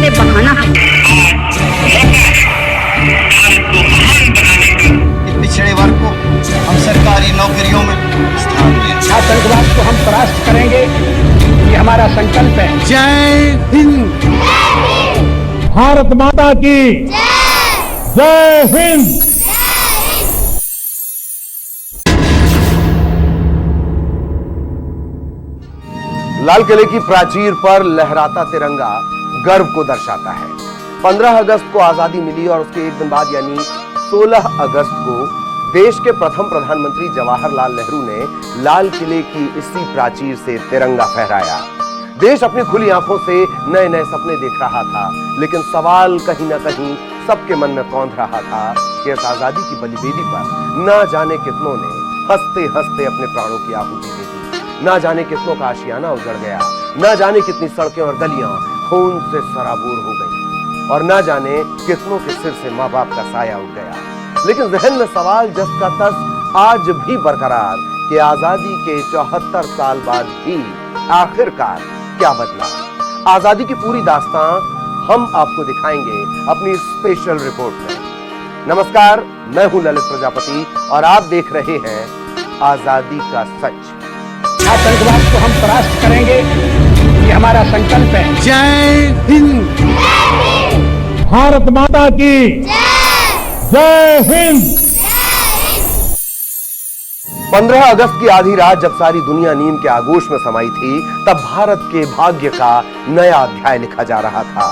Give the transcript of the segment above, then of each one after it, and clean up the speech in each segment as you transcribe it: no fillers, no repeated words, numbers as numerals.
लिए बहाना है। पिछड़े वर्ग को हम सरकारी नौकरियों में स्थान दें। आतंकवाद को हम परास्त करेंगे, ये हमारा संकल्प है। जय हिंद। भारत माता की जय हिंद। लाल किले की प्राचीर पर लहराता तिरंगा गर्व को दर्शाता है। 15 अगस्त को आजादी मिली और उसके एक दिन बाद यानी 16 अगस्त को देश के प्रथम प्रधानमंत्री जवाहरलाल नेहरू ने लाल किले की इसी प्राचीर से तिरंगा फहराया। देश अपनी खुली आंखों से नए नए सपने देख रहा था, लेकिन सवाल कहीं ना कहीं सबके मन में कौंध रहा था कि इस आजादी की बलिवेदी पर ना जाने कितनों ने हंसते हंसते अपने प्राणों की आहुति दे दी, ना जाने कितनों का आशियाना उजड़ गया, ना जाने कितनी सड़कें और गलियां खून से सराबोर हो गई और ना जाने कितनों के सिर से माँ बाप का साया उठ गया। लेकिन जहन में सवाल जस का तस आज भी बरकरार कि आजादी के 74 साल बाद भी आखिरकार क्या बदला। आजादी की पूरी दास्तां हम आपको दिखाएंगे अपनी स्पेशल रिपोर्ट में। नमस्कार, मैं हूं ललित प्रजापति और आप देख रहे हैं आजादी का सच। आतंकवाद को हम परास्त करेंगे, ये हमारा संकल्प है। जय हिंद। भारत माता की जय हिंद। 15 अगस्त की आधी रात जब सारी दुनिया नींद के आगोश में समाई थी, तब भारत के भाग्य का नया अध्याय लिखा जा रहा था।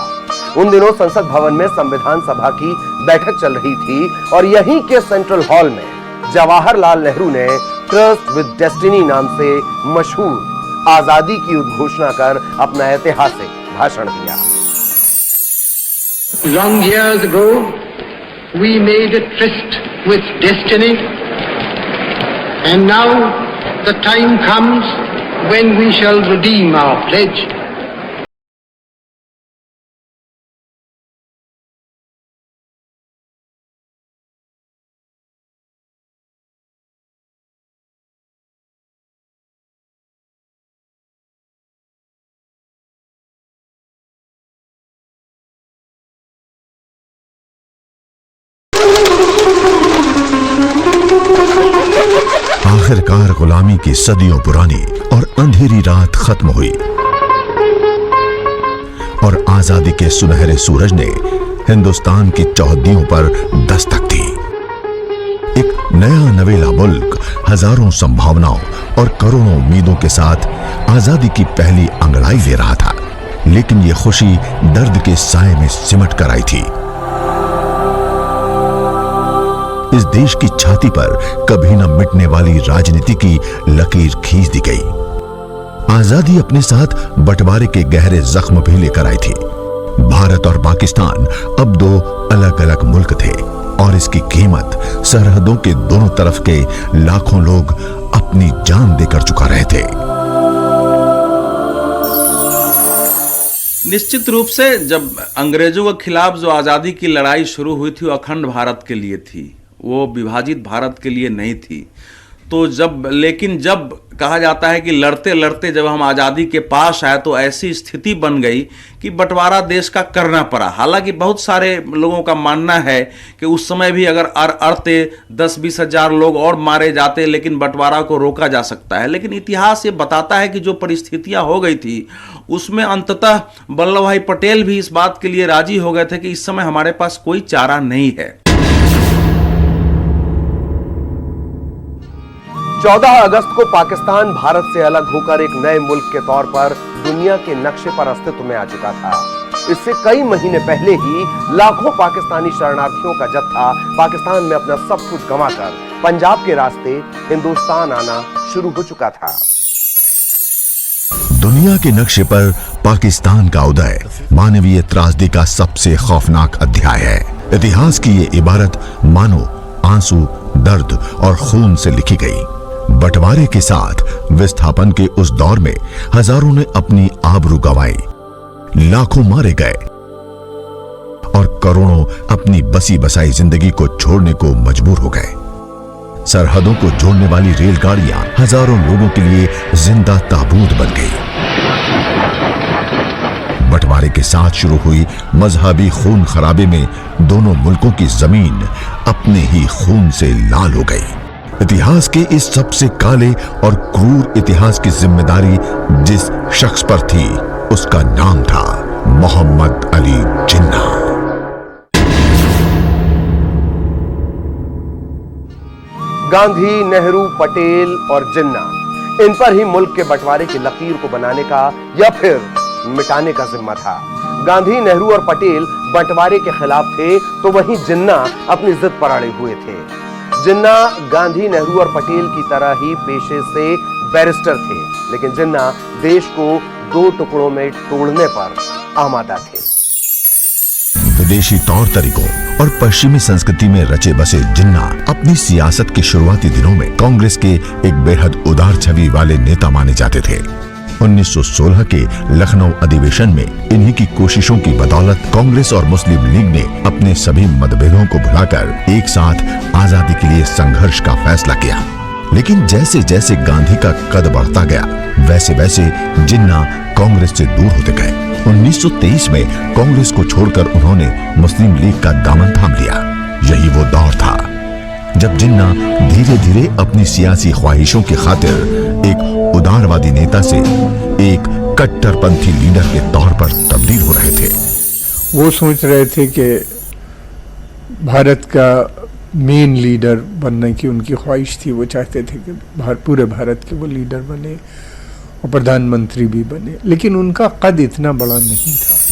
उन दिनों संसद भवन में संविधान सभा की बैठक चल रही थी और यहीं के सेंट्रल हॉल में जवाहरलाल नेहरू ने ट्रस्ट विद डेस्टिनी नाम से मशहूर आजादी की उद्घोषणा कर अपना ऐतिहासिक भाषण दिया। Long years ago, we made a tryst with destiny, and now the time comes when we shall redeem our pledge. आखिरकार गुलामी की सदियों पुरानी और अंधेरी रात खत्म हुई और आजादी के सुनहरे सूरज ने हिंदुस्तान की चौहद्दियों पर दस्तक दी। एक नया नवेला मुल्क हजारों संभावनाओं और करोड़ों उम्मीदों के साथ आजादी की पहली अंगड़ाई ले रहा था, लेकिन यह खुशी दर्द के साए में सिमट कर आई थी। इस देश की छाती पर कभी न मिटने वाली राजनीति की लकीर खींच दी गई। आजादी अपने साथ बंटवारे के गहरे जख्म भी लेकर आई थी। भारत और पाकिस्तान अब दो अलग अलग मुल्क थे और इसकी कीमत सरहदों के दोनों तरफ के लाखों लोग अपनी जान देकर चुका रहे थे। निश्चित रूप से जब अंग्रेजों के खिलाफ जो आज़ादी की लड़ाई शुरू हुई थी वो अखंड भारत के लिए थी, वो विभाजित भारत के लिए नहीं थी। तो लेकिन जब कहा जाता है कि लड़ते लड़ते जब हम आज़ादी के पास आए तो ऐसी स्थिति बन गई कि बंटवारा देश का करना पड़ा। हालांकि बहुत सारे लोगों का मानना है कि उस समय भी अगर अड़ते 10-20 हजार लोग और मारे जाते, लेकिन बंटवारा को रोका जा सकता है। लेकिन इतिहास ये बताता है कि जो परिस्थितियां हो गई थी उसमें अंततः वल्लभ भाई पटेल भी इस बात के लिए राजी हो गए थे कि इस समय हमारे पास कोई चारा नहीं है। 14 अगस्त को पाकिस्तान भारत से अलग होकर एक नए मुल्क के तौर पर दुनिया के नक्शे पर अस्तित्व में आ चुका था। इससे कई महीने पहले ही लाखों पाकिस्तानी शरणार्थियों का जत्था पाकिस्तान में अपना सब कुछ गंवाकर पंजाब के रास्ते हिंदुस्तान आना शुरू हो चुका था। दुनिया के नक्शे पर पाकिस्तान का उदय मानवीय त्रासदी का सबसे खौफनाक अध्याय है। इतिहास की ये इबारत मानो आंसू, दर्द और खून से लिखी गई। बंटवारे के साथ विस्थापन के उस दौर में हजारों ने अपनी आबरू गंवाई, लाखों मारे गए और करोड़ों अपनी बसी बसाई जिंदगी को छोड़ने को मजबूर हो गए। सरहदों को जोड़ने वाली रेलगाड़ियां हजारों लोगों के लिए जिंदा ताबूत बन गई। बंटवारे बंटवारे के साथ शुरू हुई मजहबी खून खराबे में दोनों मुल्कों की जमीन अपने ही खून से लाल हो गई। इतिहास के इस सबसे काले और क्रूर इतिहास की जिम्मेदारी जिस शख्स पर थी उसका नाम था मोहम्मद अली जिन्ना। गांधी, नेहरू, पटेल और जिन्ना, इन पर ही मुल्क के बंटवारे की लकीर को बनाने का या फिर मिटाने का जिम्मा था। गांधी, नेहरू और पटेल बंटवारे के खिलाफ थे तो वहीं जिन्ना अपनी जिद पर अड़े हुए थे। जिन्ना गांधी, नेहरू और पटेल की तरह ही पेशे से बैरिस्टर थे, लेकिन जिन्ना देश को दो टुकड़ों में तोड़ने पर आमादा थे। विदेशी तौर तरीकों और पश्चिमी संस्कृति में रचे बसे जिन्ना अपनी सियासत के शुरुआती दिनों में कांग्रेस के एक बेहद उदार छवि वाले नेता माने जाते थे। 1916 के लखनऊ अधिवेशन में इन्हीं की कोशिशों की बदौलत कांग्रेस और मुस्लिम लीग ने अपने सभी मतभेदों को भुलाकर एक साथ आजादी के लिए संघर्ष का फैसला किया। लेकिन जैसे जैसे गांधी का कद बढ़ता गया वैसे वैसे जिन्ना कांग्रेस से दूर होते गए। 1923 में कांग्रेस को छोड़कर उन्होंने मुस्लिम लीग का दामन थाम लिया। यही वो दौर था जब जिन्ना धीरे धीरे अपनी सियासी ख्वाहिशों की खातिर एक उदारवादी नेता से एक कट्टरपंथी लीडर के तौर पर तब्दील हो रहे थे। वो सोच रहे थे कि भारत का मेन लीडर बनने की उनकी ख्वाहिश थी। वो चाहते थे कि पूरे भारत के वो लीडर बने और प्रधानमंत्री भी बने, लेकिन उनका कद इतना बड़ा नहीं था।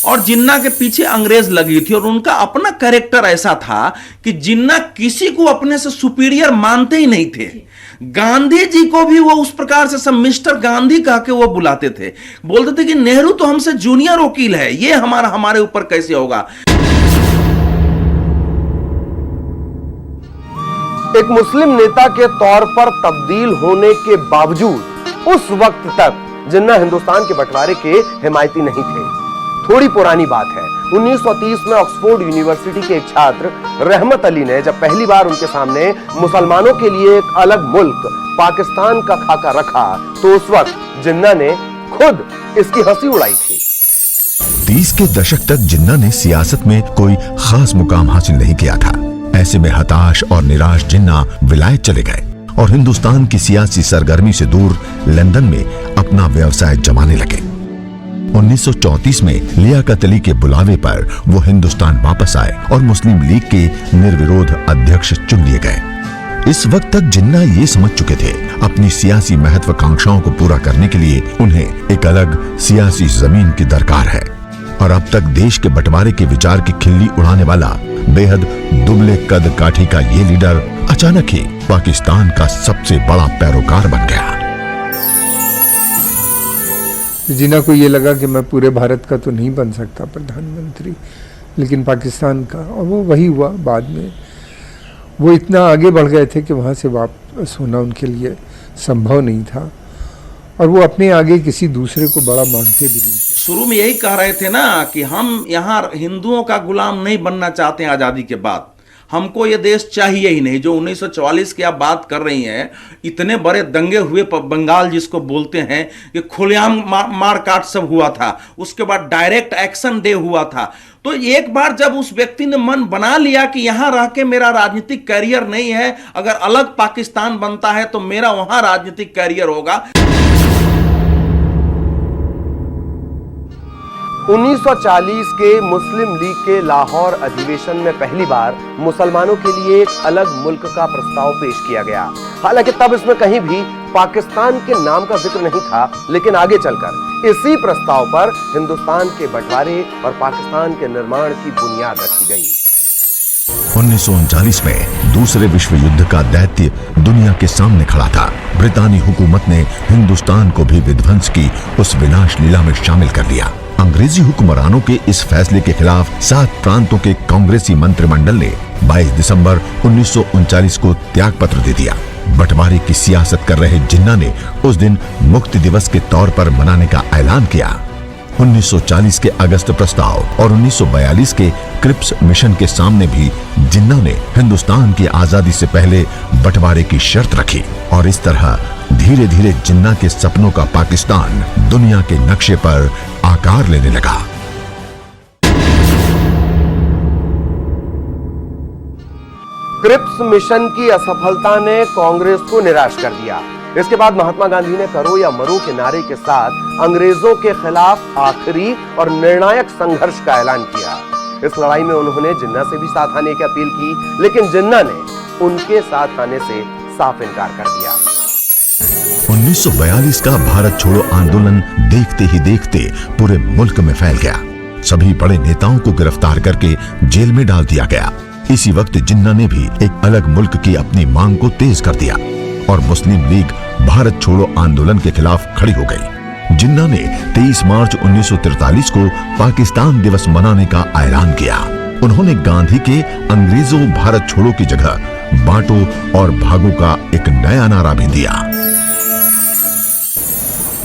और जिन्ना के पीछे अंग्रेज लगी थी और उनका अपना कैरेक्टर ऐसा था कि जिन्ना किसी को अपने से सुपीरियर मानते ही नहीं थे। गांधी जी को भी वो उस प्रकार से सब मिस्टर गांधी कह के वो बुलाते थे, बोलते थे कि नेहरू तो हमसे जूनियर वकील है, ये हमारे ऊपर कैसे होगा। एक मुस्लिम नेता के तौर पर तब्दील होने के बावजूद उस वक्त तक जिन्ना हिंदुस्तान के बंटवारे के हिमायती नहीं थे। थोड़ी पुरानी बात है, 1930 में ऑक्सफोर्ड यूनिवर्सिटी के एक छात्र रहमत अली ने जब पहली बार उनके सामने मुसलमानों के लिए एक अलग मुल्क पाकिस्तान का खाका रखा तो उस वक्त जिन्ना ने खुद इसकी हंसी उड़ाई थी। 30 के दशक तक जिन्ना ने सियासत में कोई खास मुकाम हासिल नहीं किया था। ऐसे में हताश और निराश जिन्ना विलायत चले गए और हिंदुस्तान की सियासी सरगर्मी से दूर लंदन में अपना व्यवसाय जमाने लगे। 1934 में लियाकत अली के बुलावे पर वो हिंदुस्तान वापस आए और मुस्लिम लीग के निर्विरोध अध्यक्ष चुन लिए गए। इस वक्त तक जिन्ना ये समझ चुके थे अपनी सियासी महत्वाकांक्षाओं को पूरा करने के लिए उन्हें एक अलग सियासी जमीन की दरकार है। और अब तक देश के बंटवारे के विचार की खिल्ली उड़ाने वाला बेहद दुबले कद काठी का ये लीडर अचानक ही पाकिस्तान का सबसे बड़ा पैरोकार बन गया। जिन्ना को ये लगा कि मैं पूरे भारत का तो नहीं बन सकता प्रधानमंत्री, लेकिन पाकिस्तान का, और वो वही हुआ। बाद में वो इतना आगे बढ़ गए थे कि वहाँ से वापस होना उनके लिए संभव नहीं था और वो अपने आगे किसी दूसरे को बड़ा मानते भी नहीं थे। शुरू में यही कह रहे थे ना कि हम यहाँ हिंदुओं का गुलाम नहीं बनना चाहते हैं। आज़ादी के बाद हमको ये देश चाहिए ही नहीं। जो 1944 की आप बात कर रही हैं, इतने बड़े दंगे हुए बंगाल जिसको बोलते हैं कि खुलेआम मार काट सब हुआ था, उसके बाद डायरेक्ट एक्शन डे हुआ था। तो एक बार जब उस व्यक्ति ने मन बना लिया कि यहां रह के मेरा राजनीतिक करियर नहीं है, अगर अलग पाकिस्तान बनता है तो मेरा वहां राजनीतिक करियर होगा। 1940 के मुस्लिम लीग के लाहौर अधिवेशन में पहली बार मुसलमानों के लिए एक अलग मुल्क का प्रस्ताव पेश किया गया। हालांकि तब इसमें कहीं भी पाकिस्तान के नाम का जिक्र नहीं था, लेकिन आगे चलकर इसी प्रस्ताव पर हिंदुस्तान के बंटवारे और पाकिस्तान के निर्माण की बुनियाद रखी गई। 1939 में दूसरे विश्व युद्ध का दैत्य दुनिया के सामने खड़ा था। ब्रितानी हुकूमत ने हिंदुस्तान को भी विध्वंस की उस विनाश लीला में शामिल कर लिया। अंग्रेजी हुक्मरानों के इस फैसले के खिलाफ 7 प्रांतों के कांग्रेसी मंत्रिमंडल ने 22 दिसंबर 1939 को त्याग पत्र दे दिया। बंटवारे की सियासत कर रहे जिन्ना ने उस दिन मुक्ति दिवस के तौर पर मनाने का ऐलान किया। 1940 के अगस्त प्रस्ताव और 1942 के क्रिप्स मिशन के सामने भी जिन्ना ने हिंदुस्तान की आजादी से पहले बंटवारे की शर्त रखी और इस तरह धीरे धीरे जिन्ना के सपनों का पाकिस्तान दुनिया के नक्शे पर आकार लेने लगा। क्रिप्स मिशन की असफलता ने कांग्रेस को निराश कर दिया। इसके बाद महात्मा गांधी ने करो या मरो के नारे के साथ अंग्रेजों के खिलाफ आखिरी और निर्णायक संघर्ष का ऐलान किया। इस लड़ाई में उन्होंने जिन्ना से भी साथ आने की अपील की, लेकिन जिन्ना ने उनके साथ आने से साफ इनकार कर दिया। 1942 का भारत छोड़ो आंदोलन देखते ही देखते पूरे मुल्क में फैल गया। सभी बड़े नेताओं को गिरफ्तार करके जेल में डाल दिया गया। इसी वक्त जिन्ना ने भी एक अलग मुल्क की अपनी मांग को तेज कर दिया और मुस्लिम लीग भारत छोड़ो आंदोलन के खिलाफ खड़ी हो गई। जिन्ना ने 23 मार्च 1943 को पाकिस्तान दिवस मनाने का ऐलान किया। उन्होंने गांधी के अंग्रेजों भारत छोड़ो की जगह बांटो और भागो का एक नया नारा भी दिया।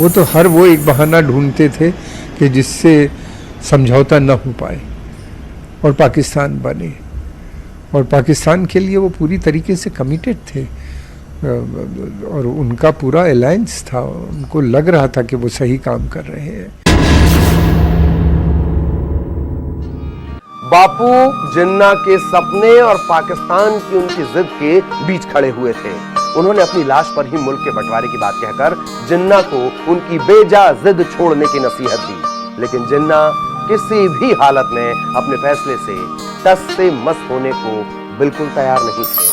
वो तो हर वो एक बहाना ढूंढते थे कि जिससे समझौता न हो पाए और पाकिस्तान बने, और पाकिस्तान के लिए वो पूरी तरीके से कमिटेड थे और उनका पूरा अलायंस था। उनको लग रहा था कि वो सही काम कर रहे हैं। बापू जिन्ना के सपने और पाकिस्तान की उनकी जिद के बीच खड़े हुए थे। उन्होंने अपनी लाश पर ही मुल्क के बंटवारे की बात कहकर जिन्ना को उनकी बेजा जिद छोड़ने की नसीहत दी, लेकिन जिन्ना किसी भी हालत में अपने फैसले से टस से मस होने को बिल्कुल तैयार नहीं थे।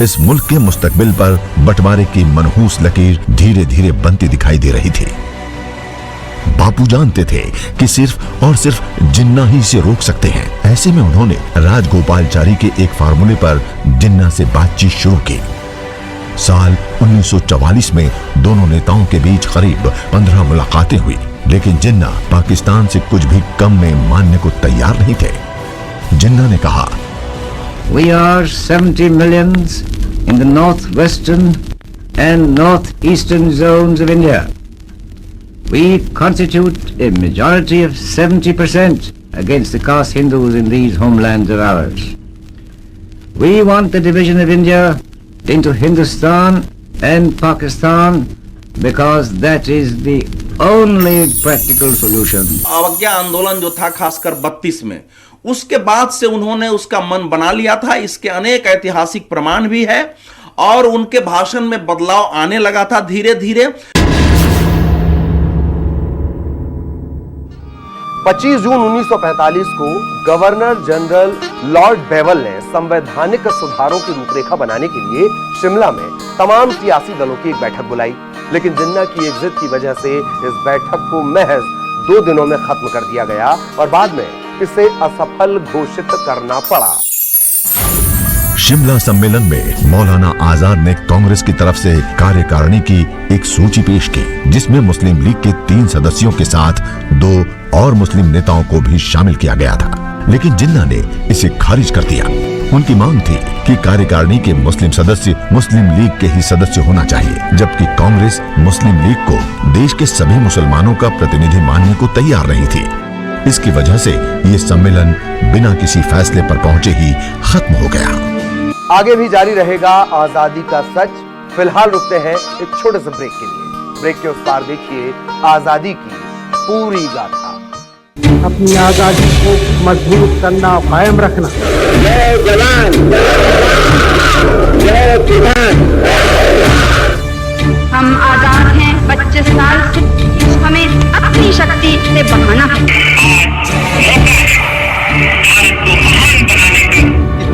इस मुल्क के मुस्तकबिल पर बंटवारे की मनहूस लकीर धीरे धीरे बनती दिखाई दे रही थी। बापू जानते थे कि सिर्फ और सिर्फ जिन्ना ही इसे रोक सकते हैं। ऐसे में उन्होंने राजगोपालचारी के एक फार्मूले पर जिन्ना से बातचीत शुरू की। साल 1944 में दोनों नेताओं के बीच करीब 15 मुलाकातें हुई, लेकिन जिन्ना पाकिस्तान से कुछ भी कम में मानने को तैयार नहीं थे। जिन्ना ने कहा, We are 70 millions in the northwestern and northeastern zones of India. We constitute a majority of 70% against the caste Hindus in these homelands of ours. We want the division of India into Hindustan and Pakistan because that is the only practical solution. अवज्ञा आंदोलन जो था खासकर 32 में, उसके बाद से उन्होंने उसका मन बना लिया था। इसके अनेक ऐतिहासिक प्रमाण भी है और उनके भाषण में बदलाव आने लगा था धीरे धीरे। 25 जून 1945 को गवर्नर जनरल लॉर्ड बेवल ने संवैधानिक सुधारों की रूपरेखा बनाने के लिए शिमला में तमाम सियासी दलों की एक बैठक बुलाई, लेकिन जिन्ना की एक जिद की वजह से इस बैठक को महज 2 दिनों में खत्म कर दिया गया और बाद में इसे असफल घोषित करना पड़ा। शिमला सम्मेलन में मौलाना आजाद ने कांग्रेस की तरफ से कार्यकारिणी की एक सूची पेश की, जिसमें मुस्लिम लीग के 3 सदस्यों के साथ 2 और मुस्लिम नेताओं को भी शामिल किया गया था, लेकिन जिन्ना ने इसे खारिज कर दिया। उनकी मांग थी कि कार्यकारिणी के मुस्लिम सदस्य मुस्लिम लीग के ही सदस्य होना चाहिए, जबकि कांग्रेस मुस्लिम लीग को देश के सभी मुसलमानों का प्रतिनिधि मानने को तैयार नहीं थी। इसकी वजह से ये सम्मेलन बिना किसी फैसले पर पहुंचे ही खत्म हो गया। आगे भी जारी रहेगा आजादी का सच। फिलहाल रुकते हैं एक छोटे से ब्रेक के लिए। ब्रेक के उस पार देखिए आजादी की पूरी गाथा। अपनी आजादी को मजबूत करना, कायम रखना। जय जवान, जय किसान। हम आजाद हैं 25 साल से, हमें अपनी शक्ति से बढ़ाना है।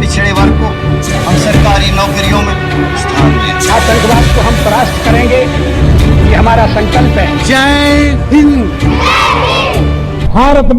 पिछड़े वर्ग को हम सरकारी नौकरियों में स्थान दें। आतंकवाद को हम परास्त करेंगे, ये हमारा संकल्प है। जय हिंद। भारत